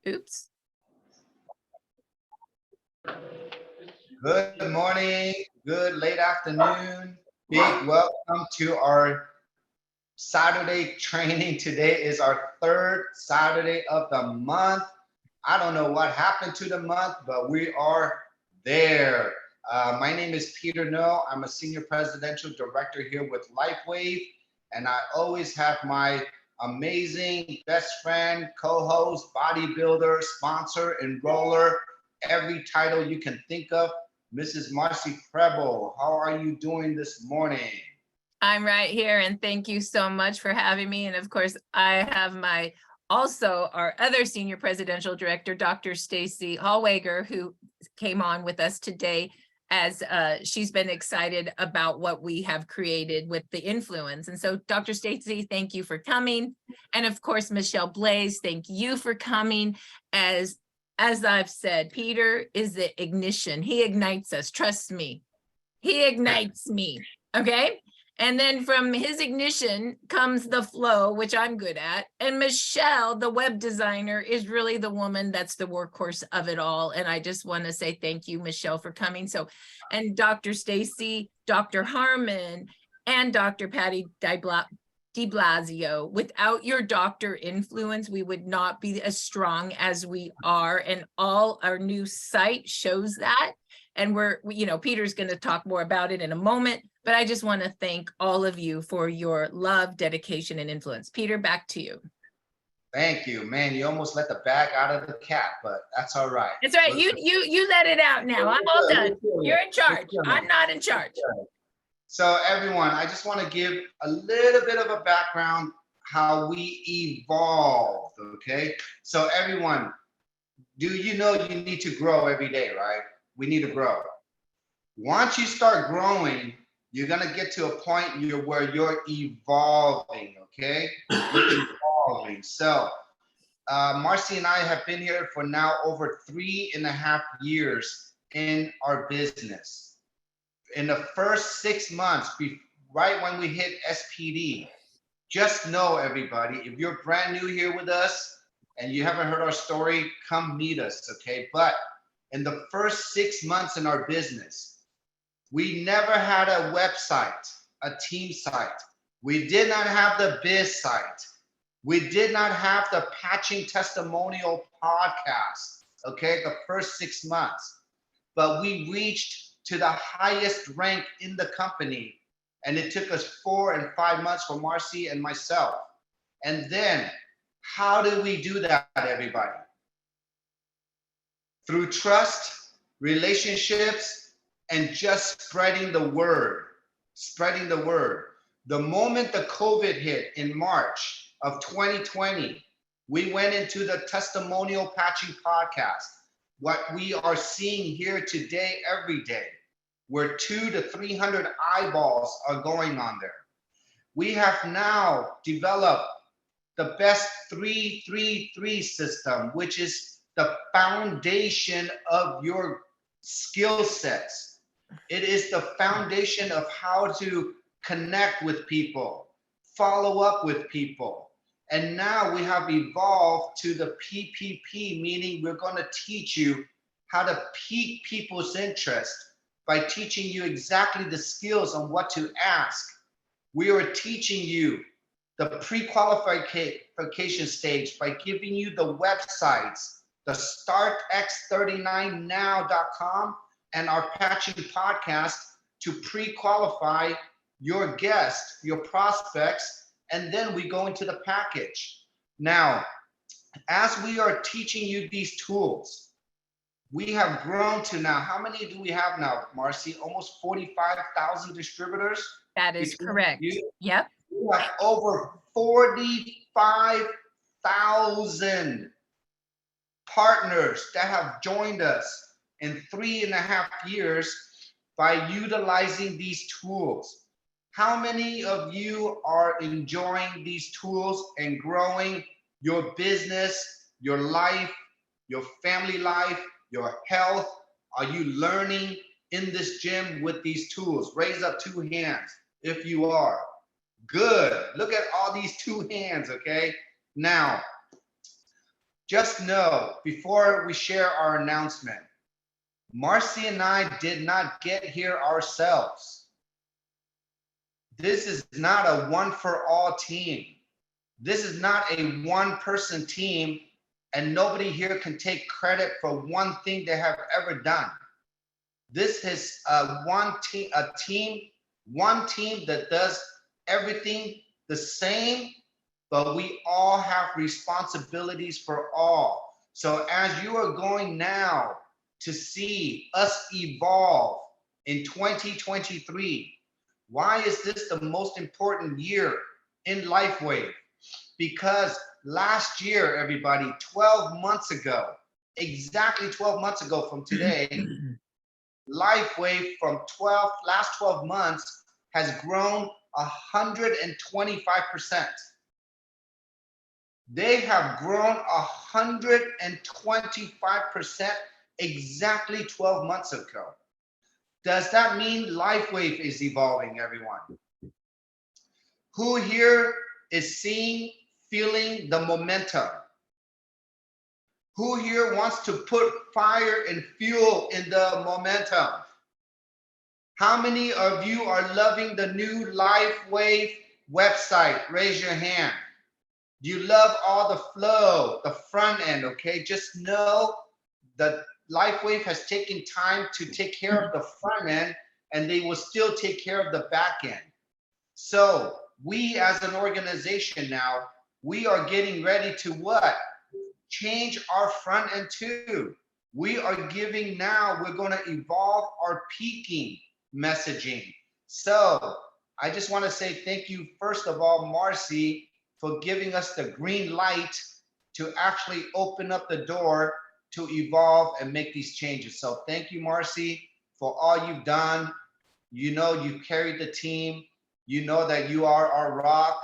Oops. Good morning, good late afternoon. Big welcome to our Saturday training. Today is our third Saturday of the month. I don't know what happened to the month, but we are there. My name is Peter No. I'm a Senior Presidential Director here with Lifewave, and I always have my amazing best friend, co-host, bodybuilder, sponsor, enroller, every title you can think of, Mrs. Marci Preble. How are you doing this morning? I'm right here, and thank you so much for having me. And of course, I have our other Senior Presidential Director, Dr. Stacy Hallwager, who came on with us today as she's been excited about what we have created with the influence. And so, Dr. Stacy, thank you for coming. And of course, Michelle Blaze, thank you for coming. As I've said, Peter is the ignition. He ignites us. Trust me. He ignites me. Okay. And then from his ignition comes the flow, which I'm good at. And Michelle, the web designer, is really the woman that's the workhorse of it all. And I just want to say thank you, Michelle, for coming. So, and Dr. Stacy, Dr. Harmon, and Dr. Patty DeBlasio, without your doctor influence, we would not be as strong as we are. And all our new site shows that. And Peter's going to talk more about it in a moment, but I just want to thank all of you for your love, dedication, and influence. Peter, back to you. Thank you, man. You almost let the bag out of the cat, but that's all right. It's all right. You let it out now. I'm all done. You're in charge. I'm not in charge. So everyone, I just want to give a little bit of a background how we evolved, okay? So everyone, do you know you need to grow every day, right? We need to grow. Once you start growing, you're gonna get to a point where you're evolving, okay? You're evolving. So Marci and I have been here for now over 3.5 years in our business. In the first 6 months, right when we hit SPD, just know everybody, if you're brand new here with us and you haven't heard our story, come meet us, okay? But in the first 6 months in our business, we never had a website, a team site. We did not have the biz site. We did not have the patching testimonial podcast, okay, the first 6 months. But we reached to the highest rank in the company. And it took us 4 and 5 months for Marci and myself. And then, how do we do that, everybody? Through trust, relationships, and just spreading the word. Spreading the word. The moment the COVID hit in March of 2020, we went into the testimonial patching podcast. What we are seeing here today, every day, where 200 to 300 eyeballs are going on there. We have now developed the best 3-3-3 system, which is the foundation of your skill sets. It is the foundation of how to connect with people, follow up with people. And now we have evolved to the PPP, meaning we're going to teach you how to pique people's interest by teaching you exactly the skills on what to ask. We are teaching you the pre-qualification stage by giving you the websites, the startx39now.com and our patching podcast to pre-qualify your guests, your prospects, and then we go into the package. Now, as we are teaching you these tools, we have grown to now, how many do we have now, Marci? Almost 45,000 distributors? That is correct. Yep. We have over 45,000 partners that have joined us in 3.5 years by utilizing these tools. How many of you are enjoying these tools and growing your business, your life, your family life, your health? Are you learning in this gym with these tools? Raise up 2 hands if you are. Good. Look at all these 2 hands, okay? Now, just know, before we share our announcement, Marci and I did not get here ourselves. This is not a one-for-all team. This is not a one-person team, and nobody here can take credit for one thing they have ever done. This is one team that does everything the same, but we all have responsibilities for all. So as you are going now to see us evolve in 2023, why is this the most important year in Lifewave? Because last year, everybody, 12 months ago, exactly 12 months ago from today, Lifewave from last 12 months has grown 125%. They have grown 125% exactly 12 months ago. Does that mean Lifewave is evolving, everyone? Who here is seeing, feeling the momentum? Who here wants to put fire and fuel in the momentum? How many of you are loving the new Lifewave website? Raise your hand. You love all the flow, the front end, okay? Just know that Lifewave has taken time to take care of the front end, and they will still take care of the back end. So we as an organization now, we are getting ready to what? Change our front end too. We are giving now, we're going to evolve our peaking messaging. So I just want to say thank you, first of all, Marci, for giving us the green light to actually open up the door to evolve and make these changes. So thank you, Marci, for all you've done. You know, you carried the team. You know that you are our rock,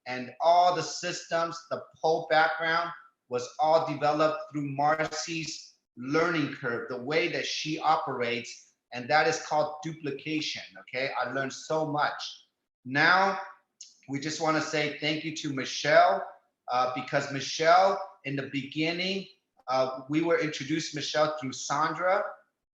and all the systems, the whole background was all developed through Marci's learning curve, the way that she operates, and that is called duplication, okay? I learned so much. Now, we just want to say thank you to Michelle, because Michelle, in the beginning, we were introduced Michelle through Sandra.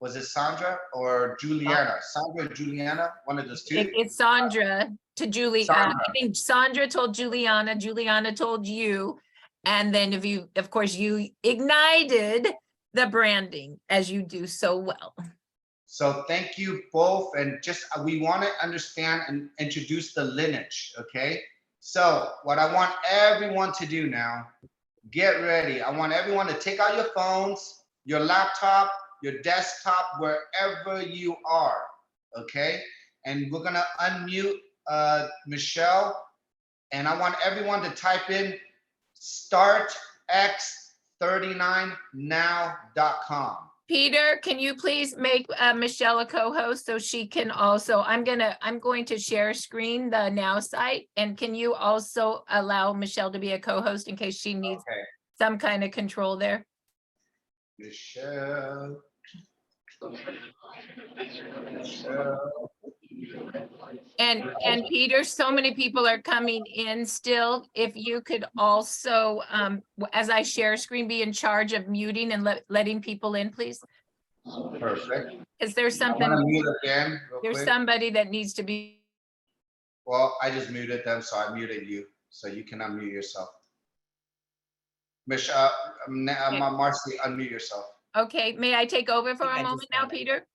Was it Sandra or Juliana? Sandra and Juliana, one of those two? It's Sandra to Julie. Sandra. I think Sandra told Juliana, Juliana told you. And then of course, you ignited the branding as you do so well. So thank you both. And just, we want to understand and introduce the lineage, okay? So what I want everyone to do now, get ready. I want everyone to take out your phones, your laptop, your desktop, wherever you are, okay? And we're gonna unmute Michelle, and I want everyone to type in startx39now.com. Peter, can you please make Michelle a co-host so she can also, I'm going to share screen the Now site, and can you also allow Michelle to be a co-host in case she needs some kind of control there? Michelle. And Peter, so many people are coming in still. If you could also, as I share screen, be in charge of muting and letting people in, please. Perfect. Is there I something? want to mute again, real There's quick. somebody that needs to be. Well, I just muted them, so I muted you, so you can unmute yourself. Michelle, Marci, unmute yourself. Okay, may I take over for a moment now, Peter?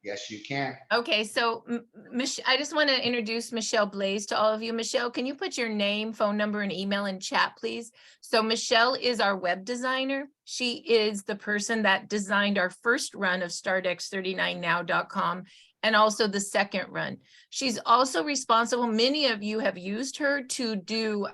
Yes, you can. Okay, so I just want to introduce Michelle Blaze to all of you. Michelle, can you put your name, phone number, and email in chat, please? So Michelle is our web designer. She is the person that designed our first run of startx39now.com and also the second run. She's also responsible, many of you have used her to do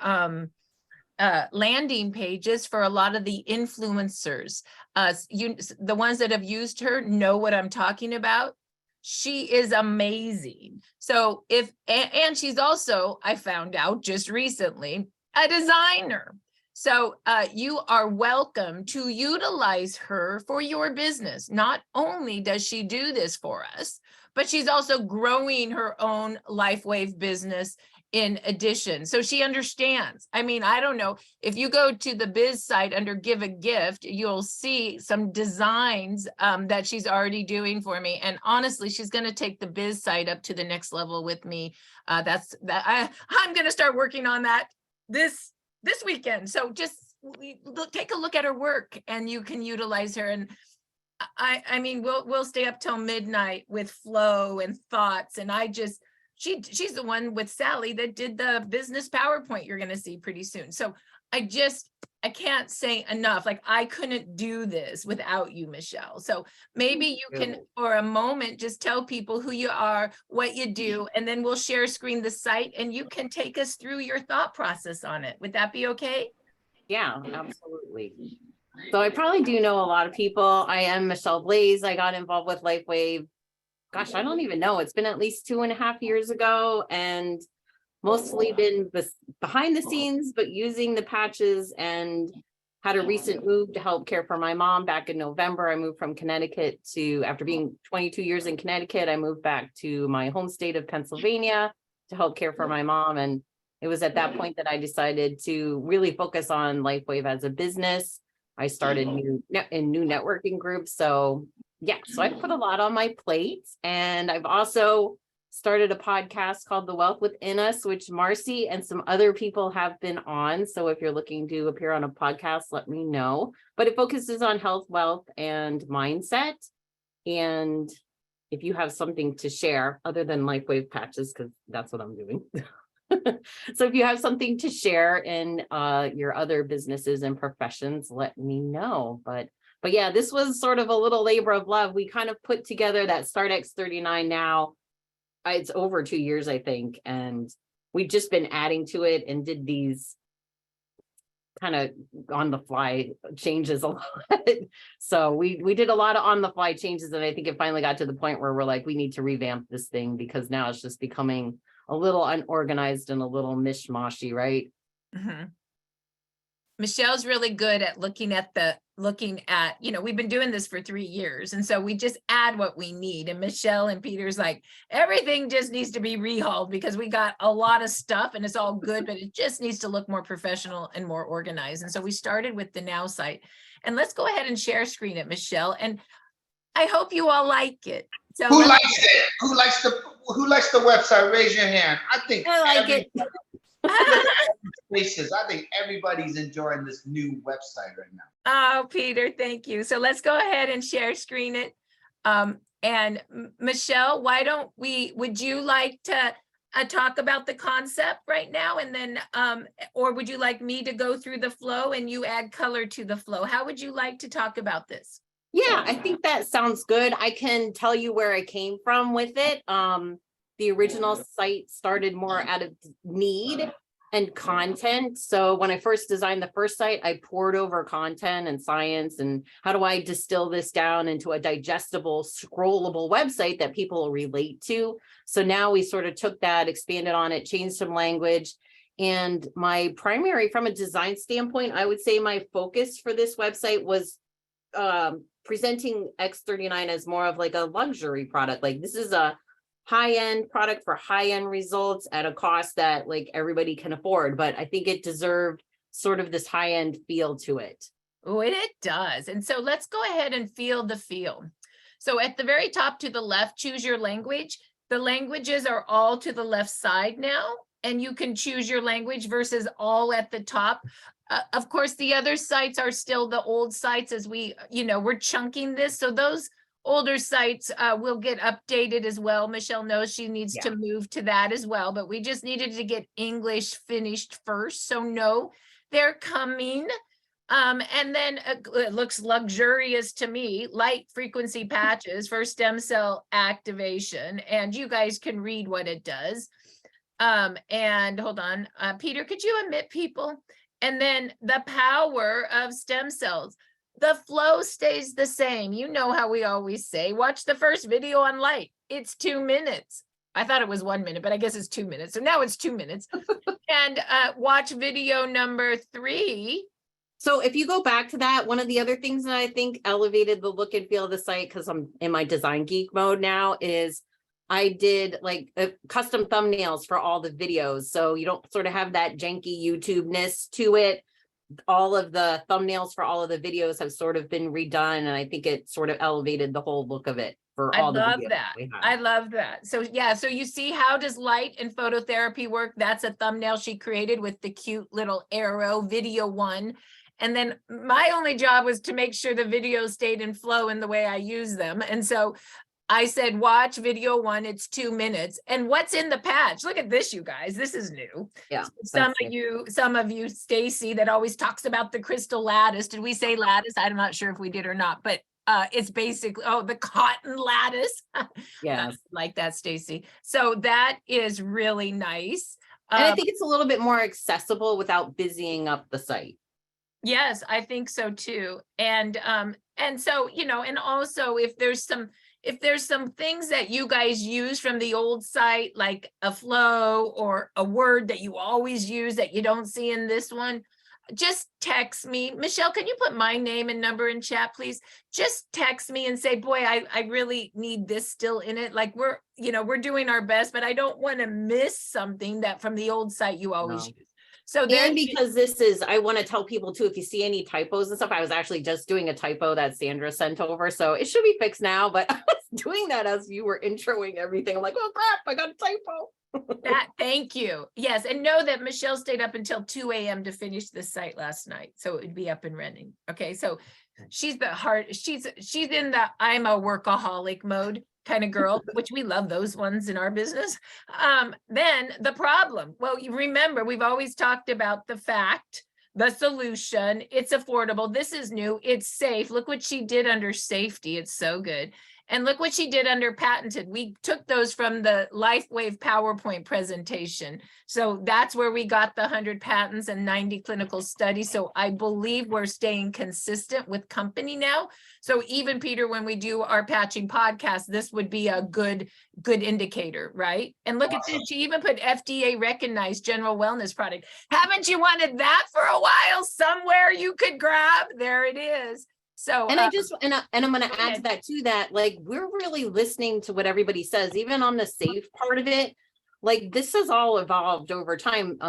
landing pages for a lot of the influencers. The ones that have used her know what I'm talking about. She is amazing. So and she's also, I found out just recently, a designer. So you are welcome to utilize her for your business. Not only does she do this for us, but she's also growing her own Lifewave business in addition. So she understands. I mean, I don't know, if you go to the biz site under give a gift, you'll see some designs that she's already doing for me. And honestly, she's going to take the biz site up to the next level with me. I'm going to start working on that this weekend. So just take a look at her work and you can utilize her. And I mean, we'll stay up till midnight with flow and thoughts. And she's the one with Sally that did the business PowerPoint you're going to see pretty soon. So I can't say enough. Like, I couldn't do this without you, Michelle. So maybe you can, for a moment, just tell people who you are, what you do, and then we'll share screen the site and you can take us through your thought process on it. Would that be okay? Yeah, absolutely. So I probably do know a lot of people. I am Michelle Blaze. I got involved with Lifewave. Gosh, I don't even know. It's been at least 2.5 years ago, and mostly been behind the scenes, but using the patches, and had a recent move to help care for my mom back in November. I moved from Connecticut after being 22 years in Connecticut, I moved back to my home state of Pennsylvania to help care for my mom. And it was at that point that I decided to really focus on Lifewave as a business. I started new networking groups. So yeah, so I put a lot on my plate, and I've also started a podcast called The Wealth Within Us, which Marci and some other people have been on. So if you're looking to appear on a podcast, let me know. But it focuses on health, wealth, and mindset. And if you have something to share other than Lifewave patches, because that's what I'm doing. So if you have something to share in your other businesses and professions, let me know. But yeah, this was sort of a little labor of love. We kind of put together that Start X39 now. It's over 2 years, I think. And we've just been adding to it and did these kind of on the fly changes a lot. So we did a lot of on the fly changes. And I think it finally got to the point where we're like, we need to revamp this thing, because now it's just becoming a little unorganized and a little mishmashy, right? Mm-hmm. Michelle's really good at looking at, we've been doing this for 3 years. And so we just add what we need. And Michelle and Peter's like, everything just needs to be rehauled because we got a lot of stuff and it's all good, but it just needs to look more professional and more organized. And so we started with the Now site. And let's go ahead and share screen it, Michelle. And I hope you all like it. So who likes it? Who likes the website? Raise your hand. I think I like it. Places. I think everybody's enjoying this new website right now. Oh, Peter, thank you. So let's go ahead and share screen it. And Michelle, would you like to talk about the concept right now? And then, or would you like me to go through the flow and you add color to the flow? How would you like to talk about this? Yeah, I think that sounds good. I can tell you where I came from with it. The original site started more out of need and content. So when I first designed the first site, I poured over content and science and how do I distill this down into a digestible, scrollable website that people will relate to. So now we sort of took that, expanded on it, changed some language. And my primary, from a design standpoint, I would say my focus for this website was presenting X39 as more of like a luxury product. Like, this is a high-end product for high-end results at a cost that like everybody can afford. But I think it deserved sort of this high-end feel to it. Oh, it does. And so let's go ahead and feel the feel. So at the very top to the left, choose your language. The languages are all to the left side now, and you can choose your language versus all at the top. Of course, the other sites are still the old sites as we're chunking this. So those older sites will get updated as well. Michelle knows she needs to move to that as well, but we just needed to get English finished first. So no, they're coming. And then it looks luxurious to me, light frequency patches for stem cell activation. And you guys can read what it does. And hold on, Peter, could you admit people? And then the power of stem cells. The flow stays the same. You know how we always say, watch the first video on light. It's 2 minutes. I thought it was 1 minute, but I guess it's 2 minutes. So now it's 2 minutes. And watch video number 3. So if you go back to that, one of the other things that I think elevated the look and feel of the site, because I'm in my design geek mode now, is I did like custom thumbnails for all the videos. So you don't sort of have that janky YouTube-ness to it. All of the thumbnails for all of the videos have sort of been redone. And I think it sort of elevated the whole look of it for I all the love videos that. we have. I love that. So yeah, so you see, how does light and phototherapy work? That's a thumbnail she created with the cute little arrow, video one. And then my only job was to make sure the videos stayed in flow in the way I use them. And so I said, watch video one, it's 2 minutes. And what's in the patch? Look at this, you guys. This is new. Yeah. Some that's it. some of you, Stacy, that always talks about the crystal lattice. Did we say lattice? I'm not sure if we did or not, but it's basically, oh, the cotton lattice. Yes. Like that, Stacy. So that is really nice. And I think it's a little bit more accessible without busying up the site. Yes, I think so too. And so, you know, and also if there's some things that you guys use from the old site, like a flow or a word that you always use that you don't see in this one, just text me. Michelle, can you put my name and number in chat, please? Just text me and say, boy, I really need this still in it. Like we're doing our best, but I don't want to miss something that from the old site you always use. So then, and because I want to tell people too, if you see any typos and stuff, I was actually just doing a typo that Sandra sent over. So it should be fixed now, but I was doing that as you were introing everything. I'm like, oh crap, I got a typo. Thank you. Yes. And know that Michelle stayed up until 2 a.m. to finish the site last night. So it would be up and running. Okay. So she's in the I'm a workaholic mode kind of girl, which we love those ones in our business. Then the problem, well, you remember, we've always talked about the fact, the solution, it's affordable. This is new. It's safe. Look what she did under safety. It's so good. And look what she did under patented. We took those from the Lifewave PowerPoint presentation. So that's where we got the 100 patents and 90 clinical studies. So I believe we're staying consistent with company now. So even Peter, when we do our patching podcast, this would be a good indicator, right? And look at this, she even put FDA recognized general wellness product. Haven't you wanted that for a while? Somewhere you could grab, there it is. So, and I'm going to add to that too, that like, we're really listening to what everybody says, even on the safe part of it. Like this has all evolved over time.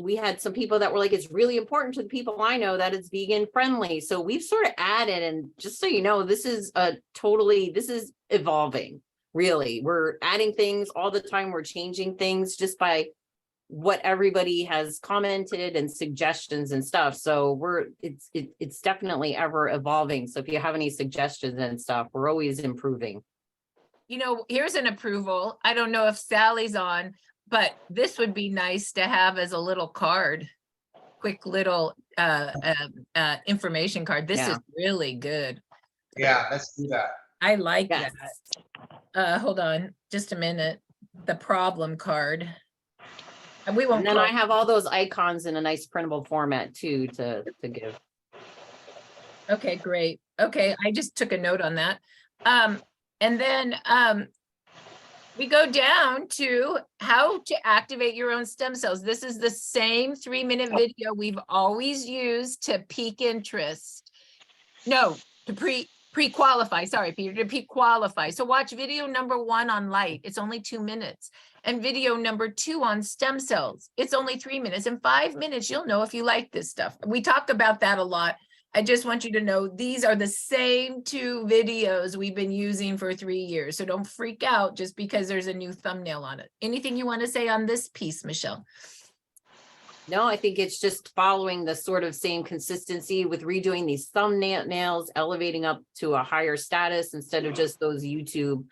We had some people that were like, it's really important to the people I know that it's vegan friendly. So we've sort of added, and just so you know, this is evolving. Really, we're adding things all the time. We're changing things just by what everybody has commented and suggestions and stuff. So it's definitely ever evolving. So if you have any suggestions and stuff, we're always improving. You know, here's an approval. I don't know if Sally's on, but this would be nice to have as a little card, quick little information card. This is really good. Yeah, let's do that. I like that. Hold on just a minute. The problem card. And we won't. And then I have all those icons in a nice printable format too to give. Okay, great. Okay, I just took a note on that. And then we go down to how to activate your own stem cells. This is the same 3-minute video we've always used to peak interest. No, to pre-qualify. Sorry, Peter, to pre-qualify. So watch video number 1 on light. It's only 2 minutes. And video number 2 on stem cells. It's only 3 minutes. In 5 minutes, you'll know if you like this stuff. We talk about that a lot. I just want you to know these are the same 2 videos we've been using for 3 years. So don't freak out just because there's a new thumbnail on it. Anything you want to say on this piece, Michelle? No, I think it's just following the sort of same consistency with redoing these thumbnails, elevating up to a higher status instead of just those YouTube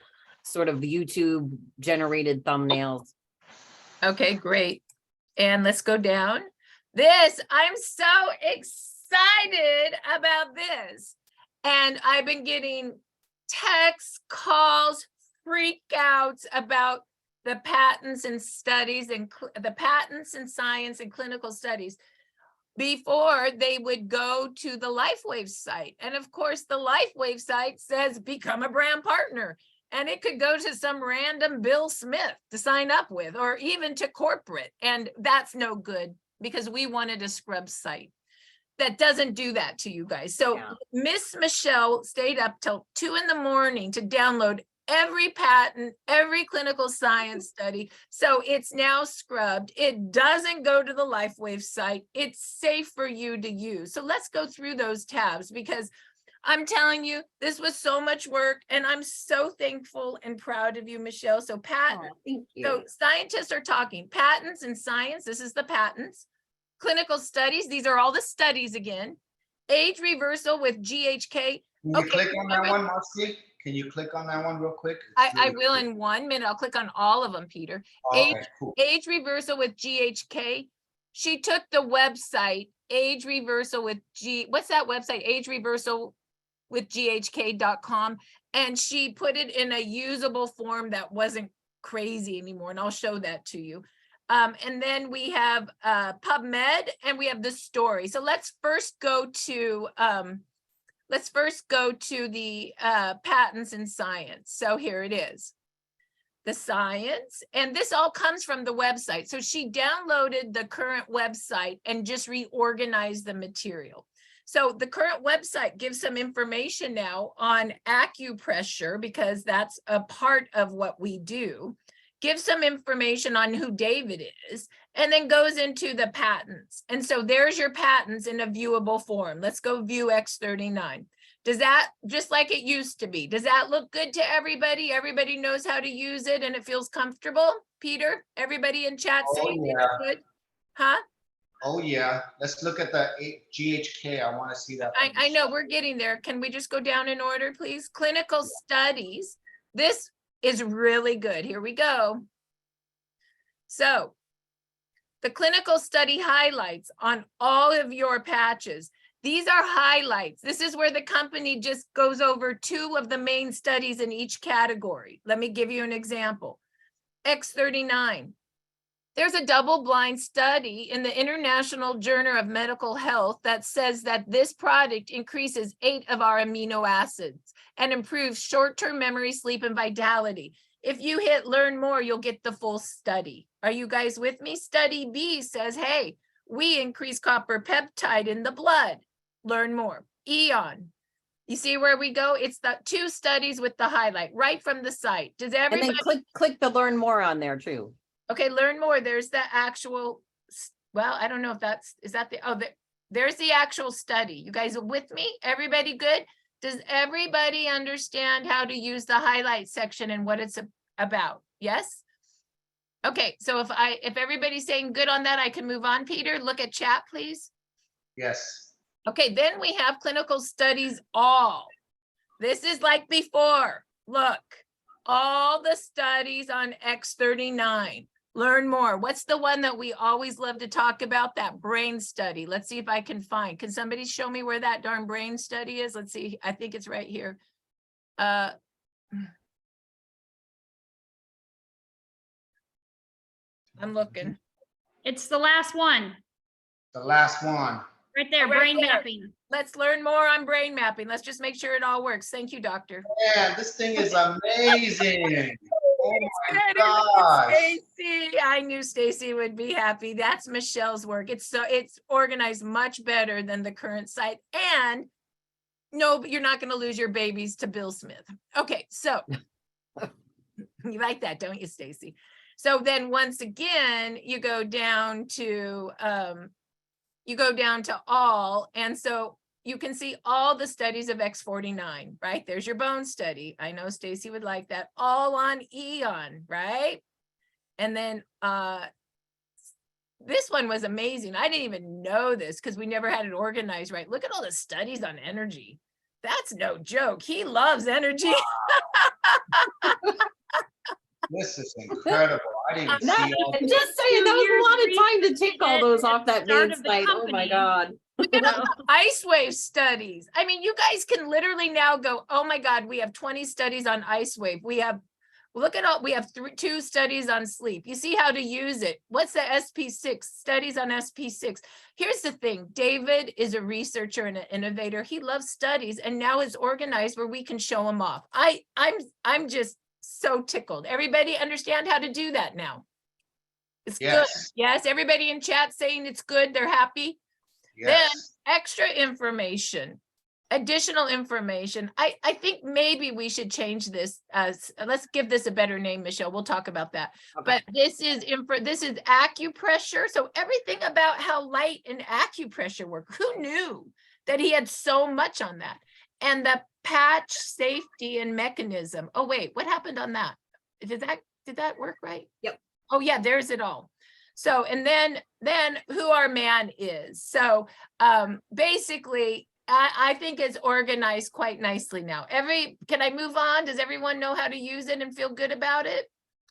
generated thumbnails. Okay, great. And let's go down. I'm so excited about this. And I've been getting texts, calls, freakouts about the patents and studies and the patents and science and clinical studies before they would go to the Lifewave site. And of course, the Lifewave site says, become a brand partner. And it could go to some random Bill Smith to sign up with, or even to corporate. And that's no good because we wanted a scrub site that doesn't do that to you guys. So Miss Michelle stayed up till 2 a.m. to download every patent, every clinical science study. So it's now scrubbed. It doesn't go to the Lifewave site. It's safe for you to use. So let's go through those tabs, because I'm telling you, this was so much work, and I'm so thankful and proud of you, Michelle. So patent, Oh, thank so you. scientists are talking patents and science. This is the patents. Clinical studies. These are all the studies again. Age reversal with GHK. Can you click on that one, Marci? Can you click on that one real quick? I will in 1 minute. I'll click on all of them, Peter. Okay, cool. Age reversal with GHK. She took the website, age reversal with what's that website? Age reversal with GHK.com. And she put it in a usable form that wasn't crazy anymore. And I'll show that to you. And then we have PubMed, and we have the story. So let's first go to the patents in science. So here it is, the science, and this all comes from the website. So she downloaded the current website and just reorganized the material. So the current website gives some information now on acupressure, because that's a part of what we do. Gives some information on who David is, and then goes into the patents. And so there's your patents in a viewable form. Let's go view X39. Does that, just like it used to be, does that look good to everybody? Everybody knows how to use it and it feels comfortable? Peter, everybody in chat saying it's good? Huh? Oh yeah, let's look at the GHK. I want to see that. I know, we're getting there. Can we just go down in order, please? Clinical studies. This is really good. Here we go. So the clinical study highlights on all of your patches. These are highlights. This is where the company just goes over 2 of the main studies in each category. Let me give you an example. X39. There's a double-blind study in the International Journal of Medical Health that says that this product increases 8 of our amino acids and improves short-term memory, sleep, and vitality. If you hit learn more, you'll get the full study. Are you guys with me? Study B says, hey, we increase copper peptide in the blood. Learn more. Eon. You see where we go? It's the 2 studies with the highlight right from the site. Does everybody? And then click the learn more on there too. Okay, learn more. There's the actual, well, I don't know if is that the, there's the actual study. You guys are with me? Everybody good? Does everybody understand how to use the highlight section and what it's about? Yes? Okay, so if everybody's saying good on that, I can move on. Peter, look at chat, please. Yes. Okay, then we have clinical studies all. This is like before. Look, all the studies on X39. Learn more. What's the one that we always love to talk about? That brain study. Let's see if I can find. Can somebody show me where that darn brain study is? Let's see. I think it's right here. I'm looking. It's the last one, The last one. right there, Right brain there. mapping. Let's learn more on brain mapping. Let's just make sure it all works. Thank you, doctor. Man, this thing is amazing. Oh my Good. gosh. Stacy, I knew Stacy would be happy. That's Michelle's work. It's organized much better than the current site. And no, but you're not going to lose your babies to Bill Smith. Okay, so you like that, don't you, Stacy? So then once again, you go down to all, and so you can see all the studies of X49, right? There's your bone study. I know Stacy would like that. All on Eon, right? And then this one was amazing. I didn't even know this because we never had it organized right. Look at all the studies on energy. That's no joke. He loves energy. This is incredible. I didn't even see all I'm just saying, that was a lot of time to take all those off that Start main of the site. Oh my company. God. Look at all the ice wave studies. I mean, you guys can literally now go, oh my God, we have 20 studies on ice wave. We have, look at all, we have 2 studies on sleep. You see how to use it. What's the SP6? Studies on SP6. Here's the thing. David is a researcher and an innovator. He loves studies and now is organized where we can show them off. I'm just so tickled. Everybody understand how to do that now? It's good. Yes, everybody in chat saying it's good. They're happy. Yes. Then extra information. additional information. I think maybe we should change this as, let's give this a better name, Michelle. We'll talk about that. But this is acupressure. So everything about how light and acupressure work. Who knew that he had so much on that? And the patch safety and mechanism. Oh, wait, what happened on that? Did that work right? Yep. Oh yeah, there's it all. So, and then who our man is. So basically, I think it's organized quite nicely now. Can I move on? Does everyone know how to use it and feel good about it?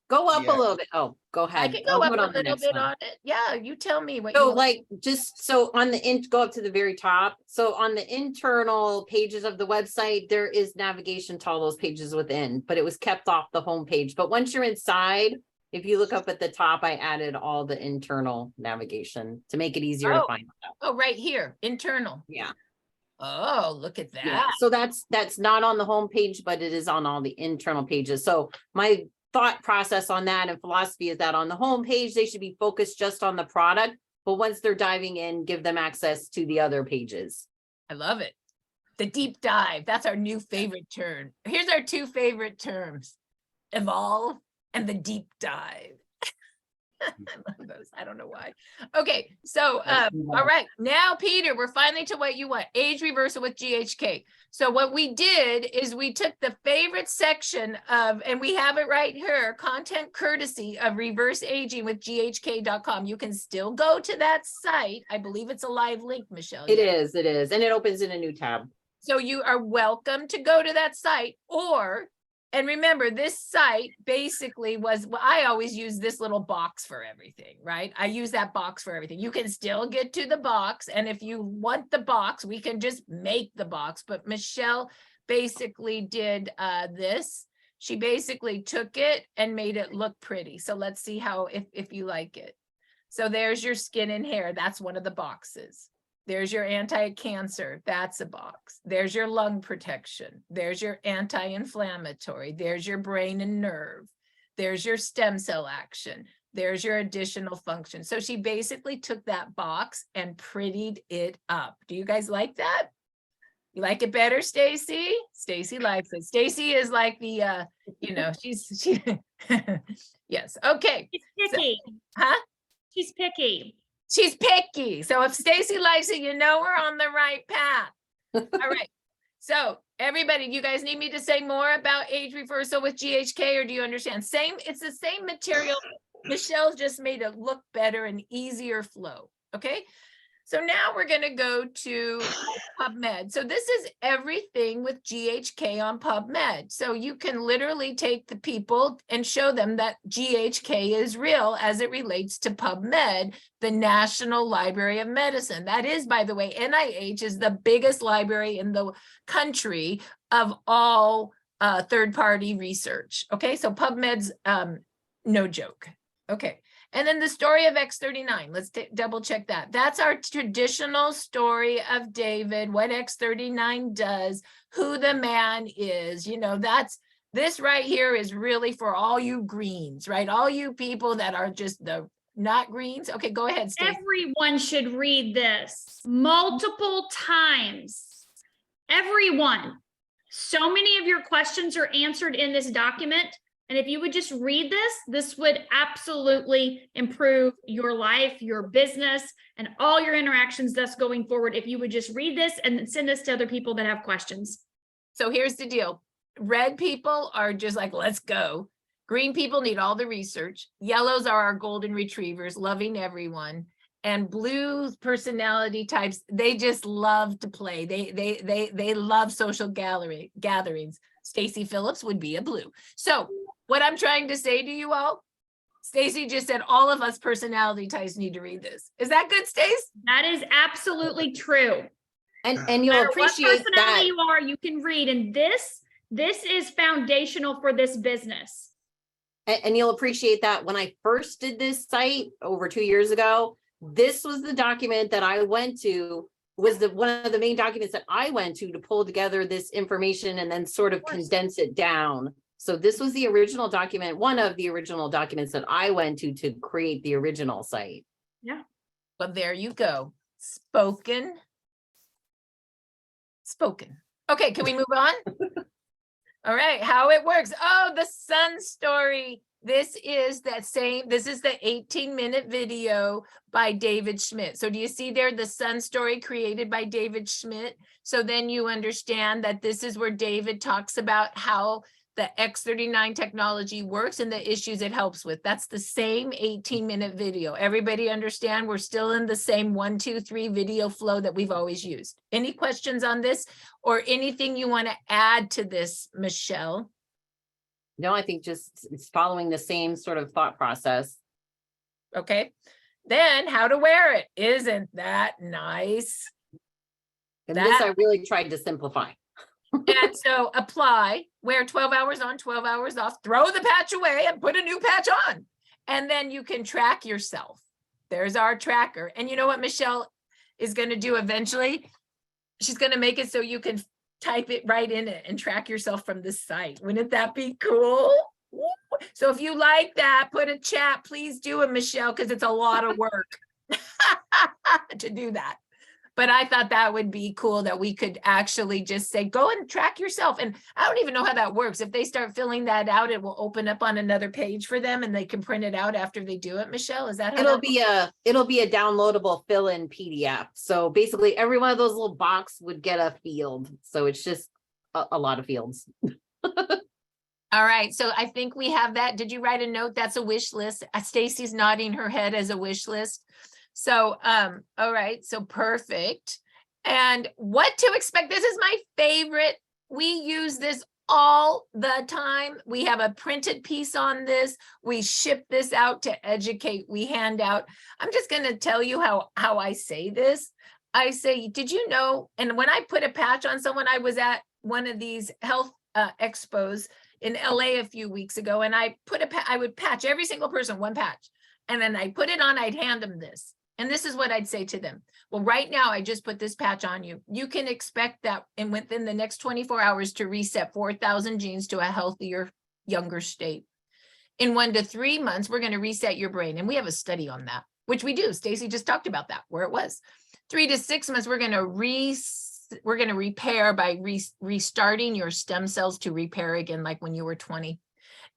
Go up Yeah. a little bit. Oh, go I ahead. can I'll go do up it a on the little next bit one. on it. Yeah, you tell me what So you like, just so on the go up to the very top. So on the internal pages of the website, there is navigation to all those pages within, but it was kept off the home page. But once you're inside, if you look up at the top, I added all the internal navigation to make it easier to Oh. find out. Oh, right here, internal. Yeah. Oh, look at that. Yeah, so that's not on the home page, but it is on all the internal pages. So my thought process on that and philosophy is that on the home page, they should be focused just on the product. But once they're diving in, give them access to the other pages. I love it. The deep dive. That's our new favorite term. Here's our two favorite terms: evolve and the deep dive. I love those. I don't know why. Okay, so all right, now Peter, we're finally to what you want: age reversal with GHK. So what we did is we took the favorite section of, and we have it right here, content courtesy of reverse aging with GHK.com. You can still go to that site. I believe it's a live link, Michelle. It is, and it opens in a new tab. So you are welcome to go to that site, and remember, this site basically was, well, I always use this little box for everything, right? I use that box for everything. You can still get to the box. And if you want the box, we can just make the box. But Michelle basically did this. She basically took it and made it look pretty. So let's see how, if you like it. So there's your skin and hair. That's one of the boxes. There's your anti-cancer, that's a box. There's your lung protection. There's your anti-inflammatory. There's your brain and nerve. There's your stem cell action. There's your additional function. So she basically took that box and prettied it up. Do you guys like that? You like it better, Stacy? Stacy likes it. Stacy is like the, she, yes, okay. She's picky. Huh? She's picky. She's picky. So if Stacy likes it, you know we're on the right path. All right. So everybody, do you guys need me to say more about age reversal with GHK, or do you understand? It's the same material. Michelle's just made it look better and easier flow. Okay. So now we're going to go to PubMed. So this is everything with GHK on PubMed. So you can literally take the people and show them that GHK is real as it relates to PubMed, the National Library of Medicine. That is, by the way, NIH is the biggest library in the country of all third-party research. Okay, so PubMed's no joke. Okay. And then the story of X39, let's double check that. That's our traditional story of David, what X39 does, who the man is. This right here is really for all you greens, right? All you people that are just the not greens. Okay, go ahead, Stacey. Everyone should read this multiple times. Everyone. So many of your questions are answered in this document. And if you would just read this would absolutely improve your life, your business, and all your interactions thus going forward. If you would just read this and send this to other people that have questions. So here's the deal. Red people are just like, let's go. Green people need all the research. Yellows are our golden retrievers, loving everyone. And blue personality types, they just love to play. They love social gatherings. Stacy Phillips would be a blue. So what I'm trying to say to you all, Stacy just said all of us personality types need to read this. Is that good, Stace? That is absolutely true. And No you'll matter what appreciate personality that. you are, you can read. And this is foundational for this business. And you'll appreciate that when I first did this site over 2 years ago, this was the document that I went to, was one of the main documents that I went to pull together this information and then sort of condense it down. So this was the original document, one of the original documents that I went to create the original site. Yeah. Well, there you go. Spoken spoken. Okay, can we move on? All right, how it works. Oh, the sun story. This is the 18-minute video by David Schmidt. So do you see there the sun story created by David Schmidt? So then you understand that this is where David talks about how the X39 technology works and the issues it helps with. That's the same 18-minute video. Everybody understand we're still in the same 1, 2, 3 video flow that we've always used. Any questions on this or anything you want to add to this, Michelle? No, I think just it's following the same sort of thought process. Okay. Then how to wear it. Isn't that nice? And this I really tried to simplify. And so apply, wear 12 hours on, 12 hours off, throw the patch away and put a new patch on. And then you can track yourself. There's our tracker. And you know what Michelle is going to do eventually? She's going to make it so you can type it right in it and track yourself from the site. Wouldn't that be cool? Woo. So if you like that, put a chat, please do it, Michelle, because it's a lot of work to do that. But I thought that would be cool that we could actually just say, go and track yourself. And I don't even know how that works. If they start filling that out, it will open up on another page for them and they can print it out after they do it. Michelle, is that how it'll be a downloadable fill-in PDF. So basically every one of those little boxes would get a field. So it's just a lot of fields. All right. So I think we have that. Did you write a note? That's a wish list. Stacy's nodding her head as a wish list. So, all right, so perfect. And what to expect? This is my favorite. We use this all the time. We have a printed piece on this. We ship this out to educate. We hand out. I'm just going to tell you how I say this. I say, did you know? And when I put a patch on someone, I was at one of these health expos in LA a few weeks ago, and I would patch every single person one patch. And then I put it on, I'd hand them this. And this is what I'd say to them. Well, right now, I just put this patch on you. You can expect that within the next 24 hours to reset 4,000 genes to a healthier, younger state. In 1 to 3 months, we're going to reset your brain. And we have a study on that, which we do. Stacy just talked about that, where it was. 3 to 6 months, we're going to repair by restarting your stem cells to repair again, like when you were 20.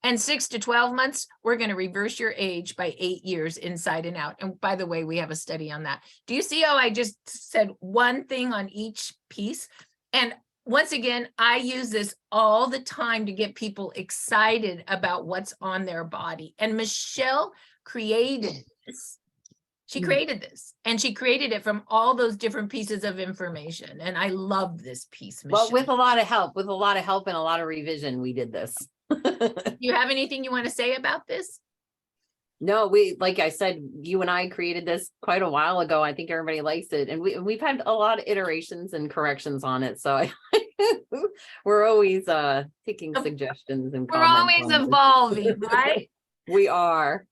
And 6 to 12 months, we're going to reverse your age by 8 years inside and out. And by the way, we have a study on that. Do you see how I just said one thing on each piece? And once again, I use this all the time to get people excited about what's on their body. And Michelle created this. She created this, and she created it from all those different pieces of information. And I love this piece, Michelle. Well, with a lot of help and a lot of revision, we did this. Do you have anything you want to say about this? No, like I said, you and I created this quite a while ago. I think everybody likes it. And we've had a lot of iterations and corrections on it. So we're always taking suggestions and comments. We're always evolving, right? We are.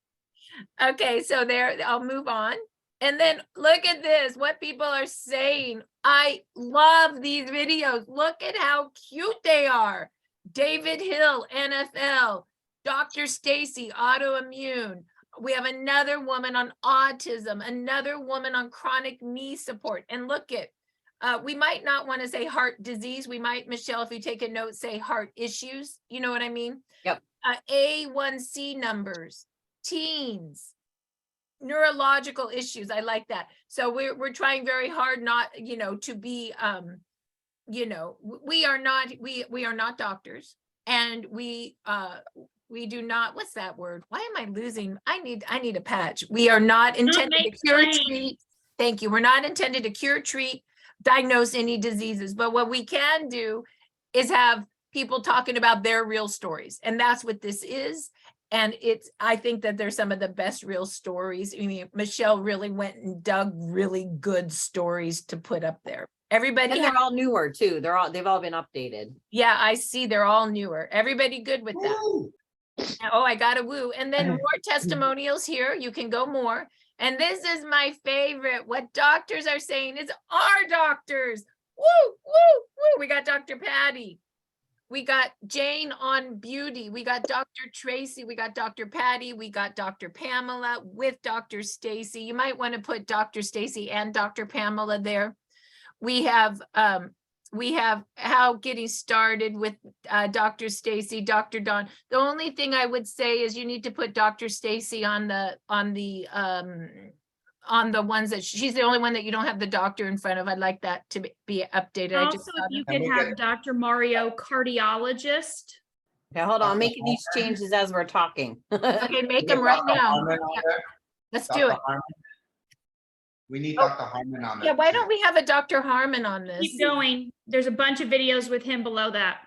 Okay, so there, I'll move on. And then look at this, what people are saying. I love these videos. Look at how cute they are. David Hill, NFL, Dr. Stacy, autoimmune. We have another woman on autism, another woman on chronic knee support. And look at, we might not want to say heart disease. We might, Michelle, if you take a note, say heart issues. You know what I mean? Yep. A1C numbers, teens, neurological issues. I like that. So we're trying very hard not, to be, we are not doctors, and we do not, what's that word? Why am I losing? I need a patch. We are not intended to cure, treat. Thank you. We're not intended to cure, treat, diagnose any diseases. But what we can do is have people talking about their real stories. And that's what this is. And I think that there's some of the best real stories. I mean, Michelle really went and dug really good stories to put up there. Everybody, and they're all newer too. They've all been updated. Yeah, I see. They're all newer. Everybody good with that? Woo. Oh, I got a woo. And then more testimonials here. You can go more. And this is my favorite. What doctors are saying is our doctors. Woo, woo, woo. We got Dr. Patty. We got Jane on beauty. We got Dr. Tracy. We got Dr. Patty. We got Dr. Pamela with Dr. Stacy. You might want to put Dr. Stacy and Dr. Pamela there. We have we have how getting started with Dr. Stacy, Dr. Dawn. The only thing I would say is you need to put Dr. Stacy on the ones that she's the only one that you don't have the doctor in front of. I'd like that to be updated. I just Also, saw if you that. And could we have get- Dr. Mario, cardiologist. Okay, hold on, I'm making these changes as we're talking. Okay, make We them get right Dr. now. Harmon on Yeah, there? let's do Dr. it. Harmon? We need Oh. Dr. Harmon on there. Yeah, why too. don't we have a Dr. Harmon on this? Keep going. There's a bunch of videos with him below that.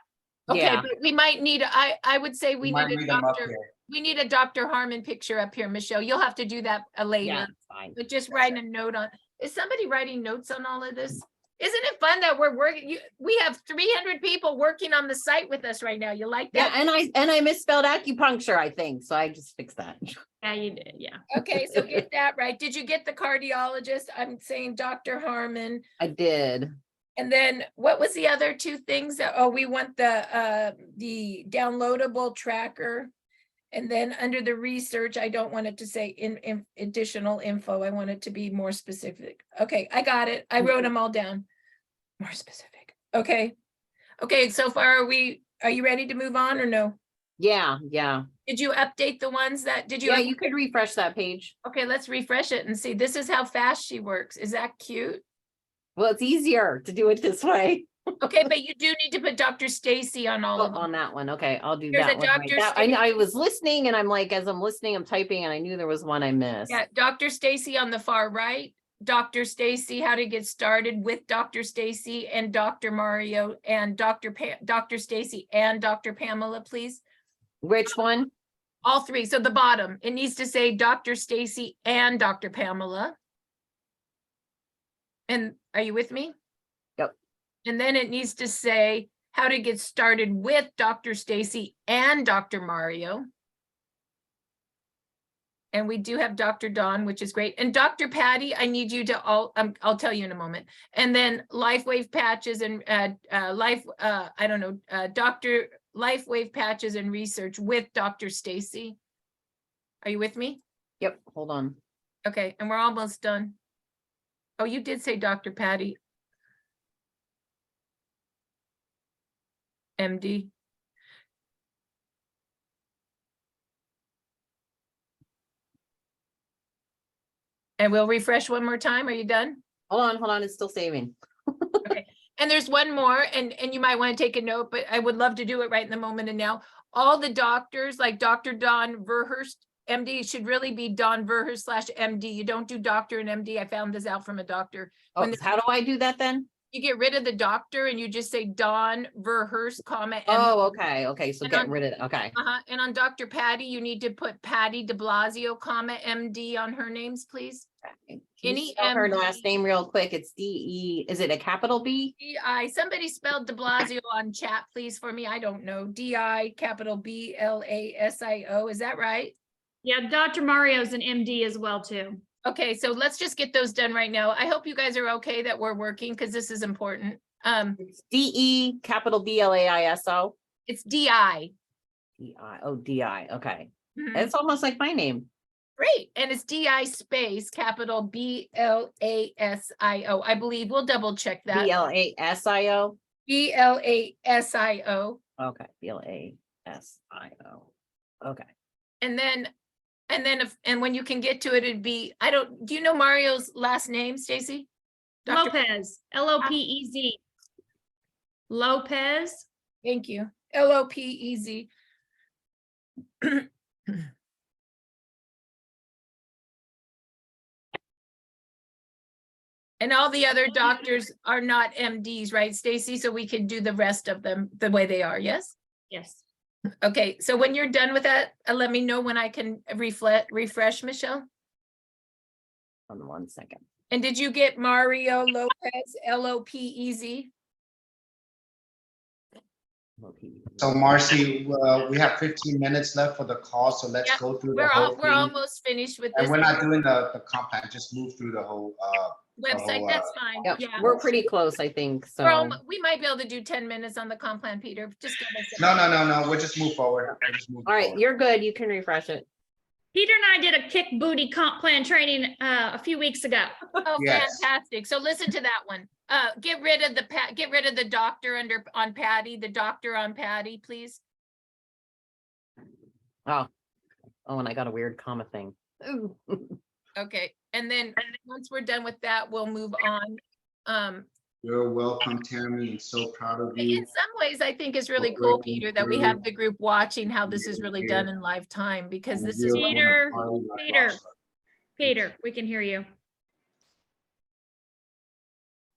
Okay, Yeah. but we might need, I would say we might need a need 'em up doctor, here. we need a Dr. Harmon picture up here, Michelle. You'll have to do that Yeah, later, it's fine. but just write a note on, is somebody writing notes on all of this? Isn't it fun that we're working, we have 300 people working on the site with us right now. You like Yeah, that? and I misspelled acupuncture, I think, so I just fixed that. Yeah, you did. Yeah. Okay, so get that right. Did you get the cardiologist? I'm saying Dr. Harmon. I did. And then what was the other two things that, oh, we want the downloadable tracker. And then under the research, I don't want it to say in additional info. I want it to be more specific. Okay, I got it. I wrote them all down. More specific. Okay. Okay, so far are you ready to move on or no? Yeah. Did you update the ones that, did you? Yeah, you could refresh that page. Okay, let's refresh it and see. This is how fast she works. Is that cute? Well, it's easier to do it this way. Okay, but you do need to put Dr. Stacy on all Oh, of them. on that one. Okay, I'll do There's that a one. right. Dr. That- I was listening and I'm like, as I'm listening, I'm typing and I knew there was one I missed. Yeah, Dr. Stacy on the far right, Dr. Stacy, how to get started with Dr. Stacy and Dr. Mario and Dr. Stacy and Dr. Pamela, please. Which one? All three. So the bottom, it needs to say Dr. Stacy and Dr. Pamela. And are you with me? Yep. And then it needs to say how to get started with Dr. Stacy and Dr. Mario. And we do have Dr. Dawn, which is great. And Dr. Patty, I need you to I'll tell you in a moment. And then Lifewave patches and Dr. Lifewave patches and research with Dr. Stacy. Are you with me? Yep, hold on. Okay, and we're almost done. Oh, you did say Dr. Patty. MD. And we'll refresh one more time. Are you done? Hold on, it's still saving. And there's one more, and you might want to take a note, but I would love to do it right in the moment and now. All the doctors, like Dr. Don Verhurst, MD, should really be Don Verhurst /MD. You don't do doctor and MD. I found this out from a doctor. Oh, When how do I do that then? You get rid of the doctor and you just say Don Verhurst, MD. Oh, okay, so And getting on- rid of it, okay. And on Dr. Patty, you need to put Patty de Blasio, MD on her names, please. Can Any you spell her MD? last name real quick? It's D-E, is it a capital B? DI, somebody spelled de Blasio on chat, please, for me. I don't know. DI, capital BLASIO. Is that right? Yeah, Dr. Mario's an MD as well, too. Okay, so let's just get those done right now. I hope you guys are okay that we're working because this is important. It's D-E, capital B-L-A-I-S-O. It's DI. D-I, oh, D-I, okay. Mhm. It's almost like my name. Great, and it's DI space capital BLASIO. I believe we'll double check that. B-L-A-S-I-O? BLASIO. Okay, B-L-A-S-I-O. Okay. And then when you can get to it, it'd be, do you know Mario's last name, Stacy? Dr. Lopez, L-O-P-E-Z. Lopez. Thank you. LOPEZ. And all the other doctors are not MDs, right, Stacy? So we can do the rest of them the way they are, yes? Yes. Okay, so when you're done with that, let me know when I can refresh, Michelle. Hold on 1 second. And did you get Mario Lopez, LOPEZ? So Marci, we have 15 minutes left for the call, so let's Yeah, go through the whole We're thing. almost finished with this And we're not doing the comp plan, just move through the whole, website, that's fine, Yep, yeah. we're pretty close, I think, so. We might be able to do 10 minutes on the comp plan, Peter, just give us. no, we'll just move forward. We'll just move All right, forward. you're good. You can refresh it. Peter and I did a kick booty comp plan training a few weeks ago. Oh, Yes. fantastic. So listen to that one. Get rid of the doctor on Patty, the doctor on Patty, please. Oh, and I got a weird comma thing. Ooh. Okay, and then once we're done with that, we'll move on. You're welcome, Tammy, and so proud of you. In some ways, I think it's really cool, Peter, that we have the group watching how this is really done in live time, because this is what Peter, Peter. Peter, we can hear you.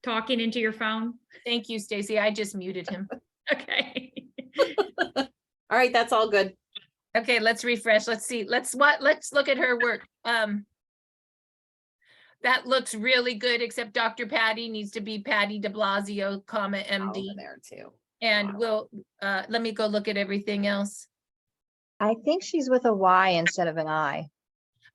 Talking into your phone. Thank you, Stacy. I just muted him. Okay. All right, that's all good. Okay, let's refresh. Let's see. Let's look at her work. That looks really good, except Dr. Patty needs to be Patty de Blasio, comma, MD. Over there too. And we'll, let me go look at everything else. I think she's with a Y instead of an I.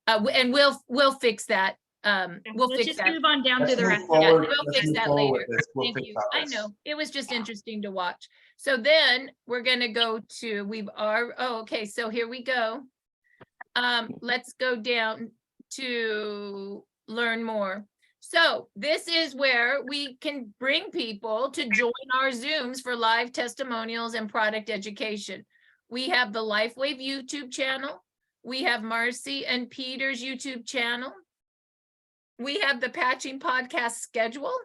And we'll fix that. We'll Let's fix just that. move on down to Let's the move rest. forward. We'll Let's fix move that forward later. with this. We'll Thank fix you. that I later. know, it was just interesting to watch. So then we're gonna go to, okay, so here we go. Let's go down to learn more. So this is where we can bring people to join our Zooms for live testimonials and product education. We have the Lifewave YouTube channel. We have Marci and Peter's YouTube channel. We have the Patching Podcast schedule.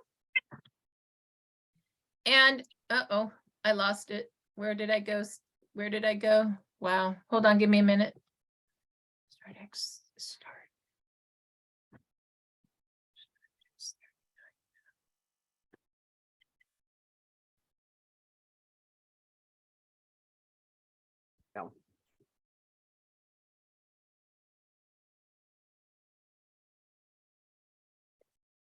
And, I lost it. Where did I go? Where did I go? Wow, hold on, give me a minute. Start. Go.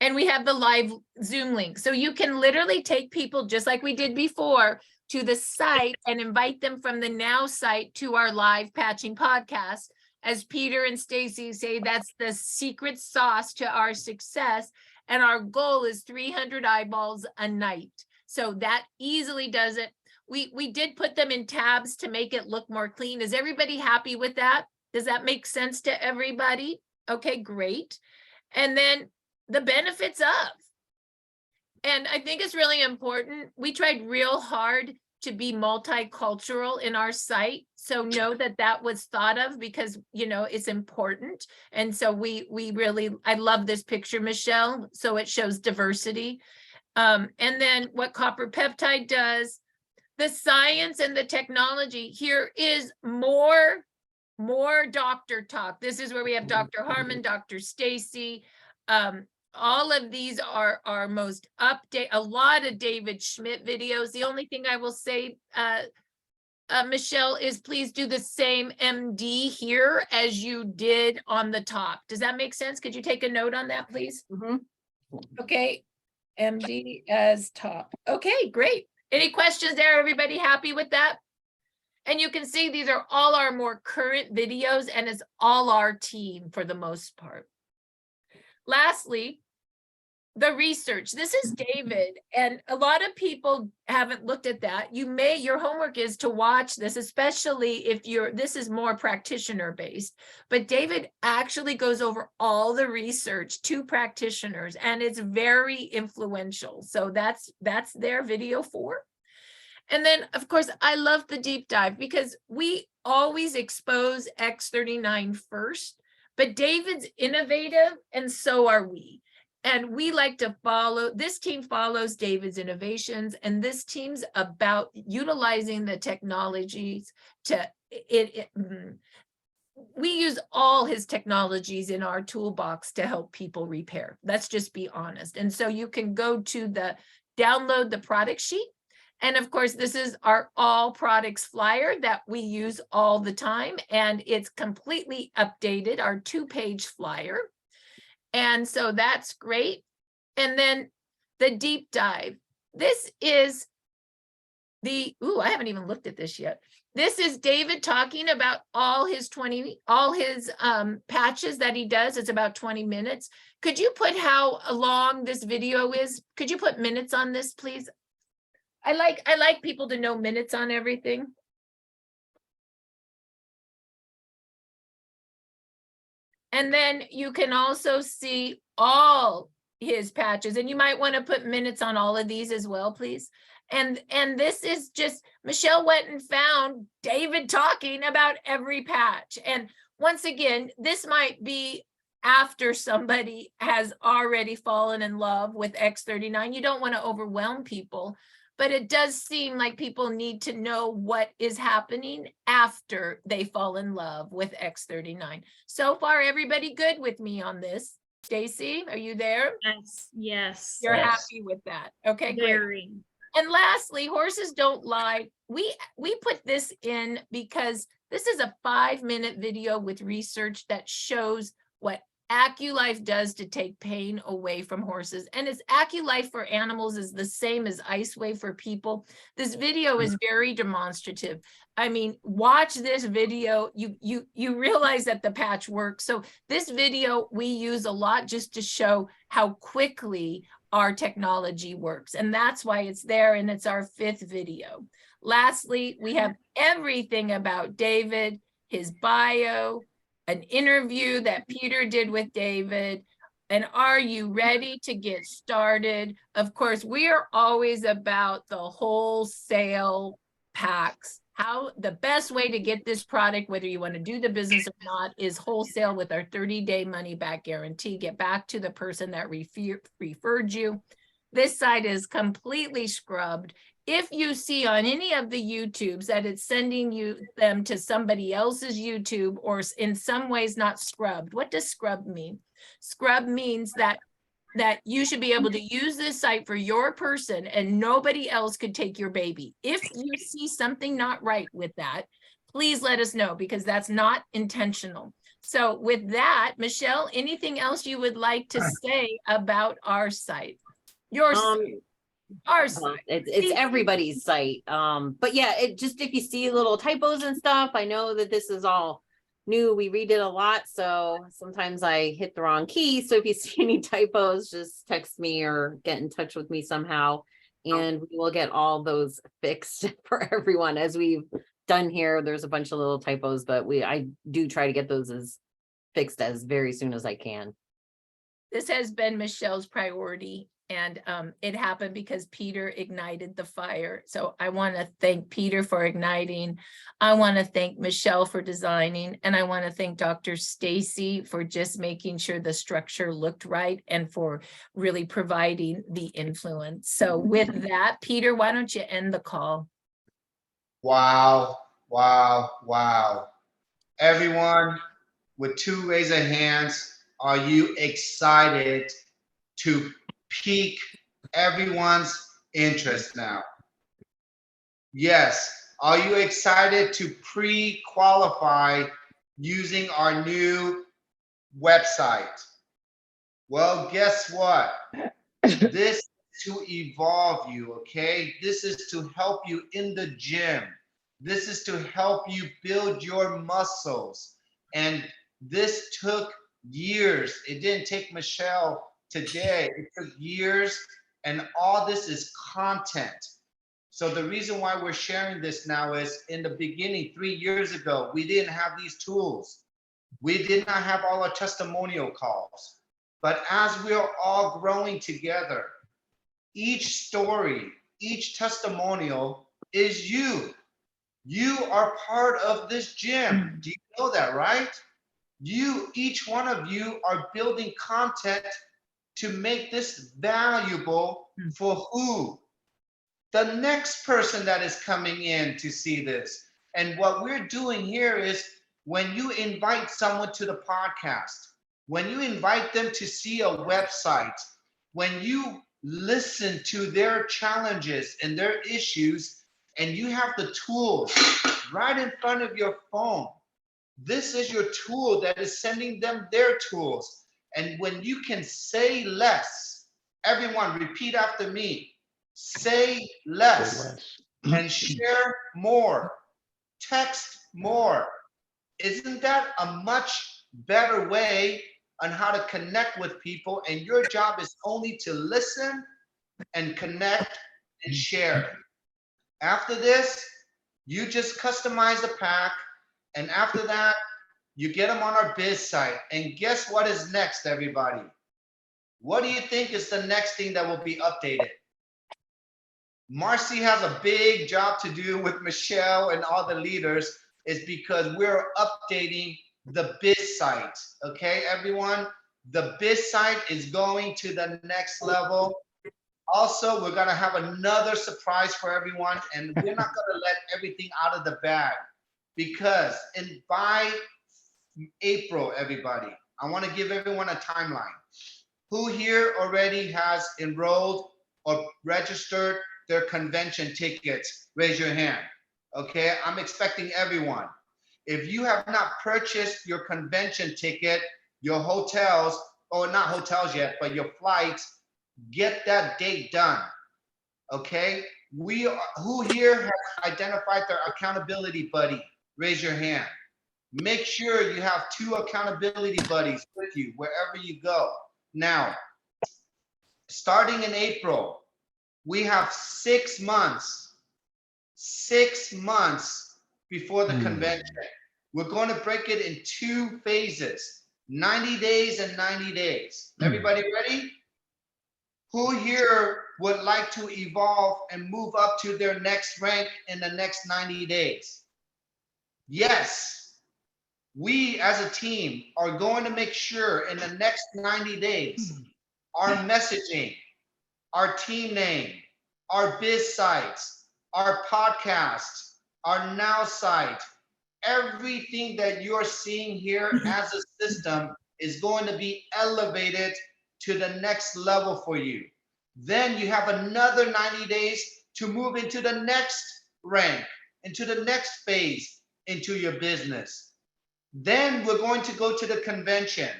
And we have the live Zoom link. So you can literally take people, just like we did before, to the site and invite them from the Now site to our live patching podcast. As Peter and Stacy say, that's the secret sauce to our success. And our goal is 300 eyeballs a night. So that easily does it. We did put them in tabs to make it look more clean. Is everybody happy with that? Does that make sense to everybody? Okay, great. And then the benefits of. And I think it's really important. We tried real hard to be multicultural in our site. So know that that was thought of because, you know, it's important. And so we really, I love this picture, Michelle. So it shows diversity. And then what copper peptide does, the science and the technology. Here is more doctor talk. This is where we have Dr. Harmon, Dr. Stacy. All of these are our most update, a lot of David Schmidt videos. The only thing I will say, Michelle, is please do the same MD here as you did on the top. Does that make sense? Could you take a note on that, please? Okay, MD as top. Okay, great. Any questions there? Everybody happy with that? And you can see these are all our more current videos and it's all our team for the most part. Lastly, the research. This is David, and a lot of people haven't looked at that. Your homework is to watch this, especially if this is more practitioner based, but David actually goes over all the research to practitioners and it's very influential. So that's their video 4. And then of course, I love the deep dive because we always expose X39 first, but David's innovative and so are we. And we like to follow, this team follows David's innovations, and this team's about utilizing the technologies we use all his technologies in our toolbox to help people repair. Let's just be honest. And so you can go to download the product sheet. And of course, this is our all products flyer that we use all the time. And it's completely updated, our 2-page flyer. And so that's great. And then the deep dive. This is I haven't even looked at this yet. This is David talking about all his patches that he does. It's about 20 minutes. Could you put how long this video is? Could you put minutes on this, please? I like people to know minutes on everything. And then you can also see all his patches, and you might want to put minutes on all of these as well, please. And this is just, Michelle went and found David talking about every patch. And once again, this might be after somebody has already fallen in love with X39. You don't want to overwhelm people, but it does seem like people need to know what is happening after they fall in love with X39. So far, everybody good with me on this? Stacy, are you there? Yes, yes. You're Yes. happy with that? Okay, great. Very. And lastly, horses don't lie. We put this in because this is a 5-minute video with research that shows what AccuLife does to take pain away from horses. And it's AccuLife for animals is the same as IceWave for people. This video is very demonstrative. I mean, watch this video. You realize that the patch works. So this video we use a lot just to show how quickly our technology works. And that's why it's there, and it's our 5th video. Lastly, we have everything about David, his bio, an interview that Peter did with David. And are you ready to get started? Of course, we are always about the wholesale packs. How the best way to get this product, whether you want to do the business or not, is wholesale with our 30-day money back guarantee. Get back to the person that referred you. This site is completely scrubbed. If you see on any of the YouTubes that it's sending you them to somebody else's YouTube or in some ways not scrubbed, what does scrub mean? Scrub means that you should be able to use this site for your person and nobody else could take your baby. If you see something not right with that, please let us know, because that's not intentional. So with that, Michelle, anything else you would like to say about our site? Your site. Our site. It's everybody's site. But yeah, it just, if you see little typos and stuff, I know that this is all new. We read it a lot, so sometimes I hit the wrong key. So if you see any typos, just text me or get in touch with me somehow, and we will get all those fixed for everyone. As we've done here, there's a bunch of little typos, but I do try to get those as fixed as very soon as I can. This has been Michelle's priority. And it happened because Peter ignited the fire. So I want to thank Peter for igniting. I want to thank Michelle for designing. And I want to thank Dr. Stacy for just making sure the structure looked right and for really providing the influence. So with that, Peter, why don't you end the call? Wow, wow, wow. Everyone with 2 raise of hands, are you excited to pique everyone's interest now? Yes. Are you excited to pre-qualify using our new website? Well, guess what? This is to evolve you, okay? This is to help you in the gym. This is to help you build your muscles. And this took years. It didn't take Michelle today. It took years, and all this is content. So the reason why we're sharing this now is, in the beginning, 3 years ago, we didn't have these tools. We did not have all our testimonial calls. But as we're all growing together, each story, each testimonial is you. You are part of this gym. Do you know that, right? Each one of you are building content to make this valuable for who? The next person that is coming in to see this. And what we're doing here is, when you invite someone to the podcast, when you invite them to see a website, when you listen to their challenges and their issues, and you have the tools right in front of your phone, this is your tool that is sending them their tools. And when you can say less, everyone repeat after me, say less and share more, text more. Isn't that a much better way on how to connect with people? And your job is only to listen and connect and share. After this, you just customize the pack. And after that, You get them on our biz site. And guess what is next, everybody? What do you think is the next thing that will be updated? Marci has a big job to do with Michelle and all the leaders, is because we're updating the biz site. Okay, everyone? The biz site is going to the next level. Also, we're gonna have another surprise for everyone, and we're not gonna let everything out of the bag, because by April, everybody, I want to give everyone a timeline. Who here already has enrolled or registered their convention tickets? Raise your hand. Okay, I'm expecting everyone. If you have not purchased your convention ticket, your hotels, or not hotels yet, but your flights, get that date done. Okay, who here has identified their accountability buddy? Raise your hand. Make sure you have 2 accountability buddies with you wherever you go. Now, starting in April, we have 6 months before the convention. We're going to break it in 2 phases, 90 days and 90 days. Everybody ready? Who here would like to evolve and move up to their next rank in the next 90 days? Yes. We as a team are going to make sure in the next 90 days, our messaging, our team name, our biz sites, our podcasts, our now site, everything that you're seeing here as a system is going to be elevated to the next level for you. Then you have another 90 days to move into the next rank, into the next phase into your business. Then we're going to go to the convention.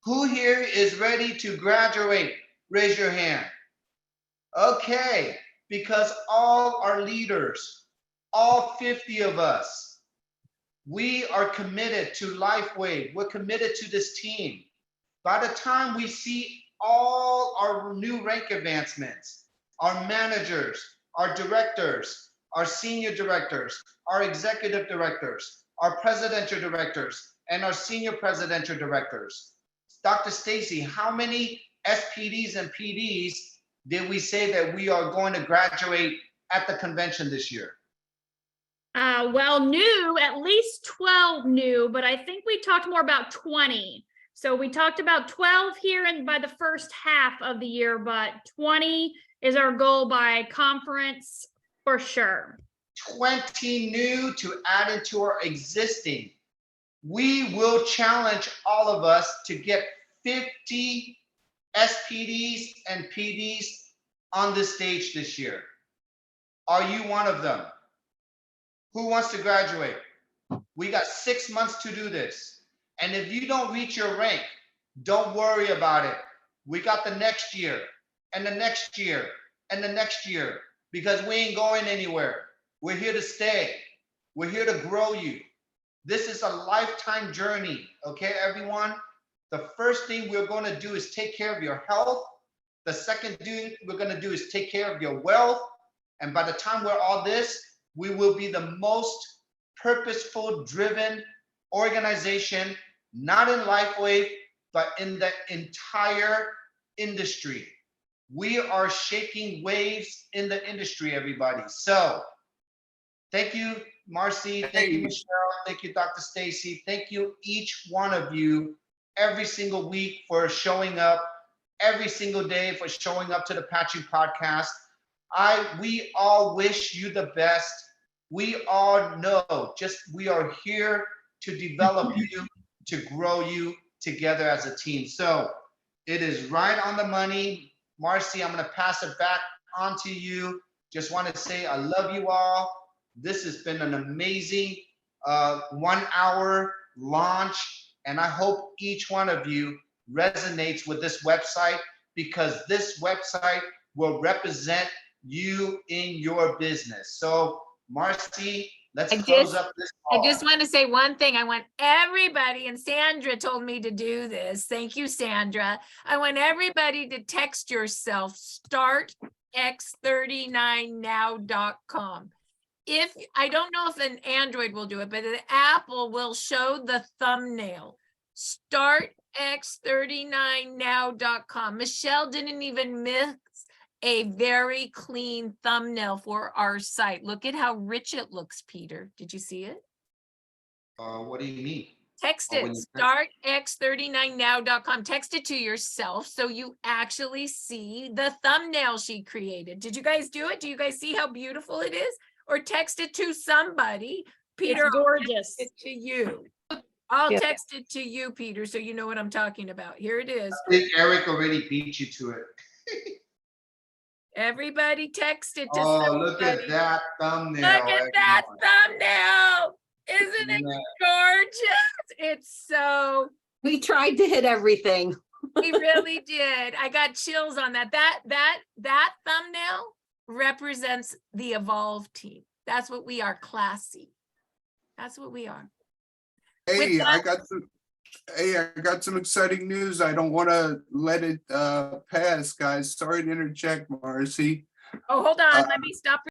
Who here is ready to graduate? Raise your hand. Okay, because all our leaders, all 50 of us, we are committed to Lifewave. We're committed to this team. By the time we see all our new rank advancements, our managers, our directors, our senior directors, our executive directors, our presidential directors, and our senior presidential directors. Dr. Stacy, how many SPDs and PDs did we say that we are going to graduate at the convention this year? Well, new, at least 12 new, but I think we talked more about 20. So we talked about 12 here and by the first half of the year, but 20 is our goal by conference for sure. 20 new to add into our existing. We will challenge all of us to get 50 SPDs and PDs on the stage this year. Are you one of them? Who wants to graduate? We got 6 months to do this. And if you don't reach your rank, don't worry about it. We got the next year and the next year and the next year, because we ain't going anywhere. We're here to stay. We're here to grow you. This is a lifetime journey, okay, everyone? The first thing we're going to do is take care of your health. The second thing we're going to do is take care of your wealth. And by the time we're all this, we will be the most purposeful, driven organization, not in Lifewave, but in the entire industry. We are shaking waves in the industry, everybody. So thank you, Marci. Thank you, Michelle. Thank you, Dr. Stacy. Thank you, each one of you, every single week for showing up, every single day for showing up to the Patching Podcast. We all wish you the best. We all know we are here to develop you, to grow you together as a team. So it is right on the money. Marci, I'm going to pass it back on to you. Just want to say I love you all. This has been an amazing 1 hour launch, and I hope each one of you resonates with this website, because this website will represent you in your business. So Marci, let's close up this call. I just want to say one thing. I want everybody, and Sandra told me to do this. Thank you, Sandra. I want everybody to text yourself startx39now.com. if, I don't know if an Android will do it, but an Apple will show the thumbnail. StartX39now.com. Michelle didn't even miss a very clean thumbnail for our site. Look at how rich it looks, Peter. Did you see it? What do you mean? Text Oh, it, when you startx39now.com. Text it to yourself so you actually see the thumbnail she created. Did you guys do it? Do you guys see how beautiful it is? Or text it to somebody. Peter, It's I'll gorgeous. text it to you. I'll Yeah. text it to you, Peter, so you know what I'm talking about. Here it is. I think Eric already beat you to it. Everybody text it to Oh, look at somebody. that thumbnail. Look at that everyone. thumbnail. Isn't it Yeah. gorgeous? It's so, We tried to hit everything. we really did. I got chills on that. That thumbnail represents the Evolve team. That's what we are, classy. That's what we are. Hey, that- I got some exciting news. I don't want to let it pass, guys. Sorry to interject, Marci. Oh, hold on. Let me stop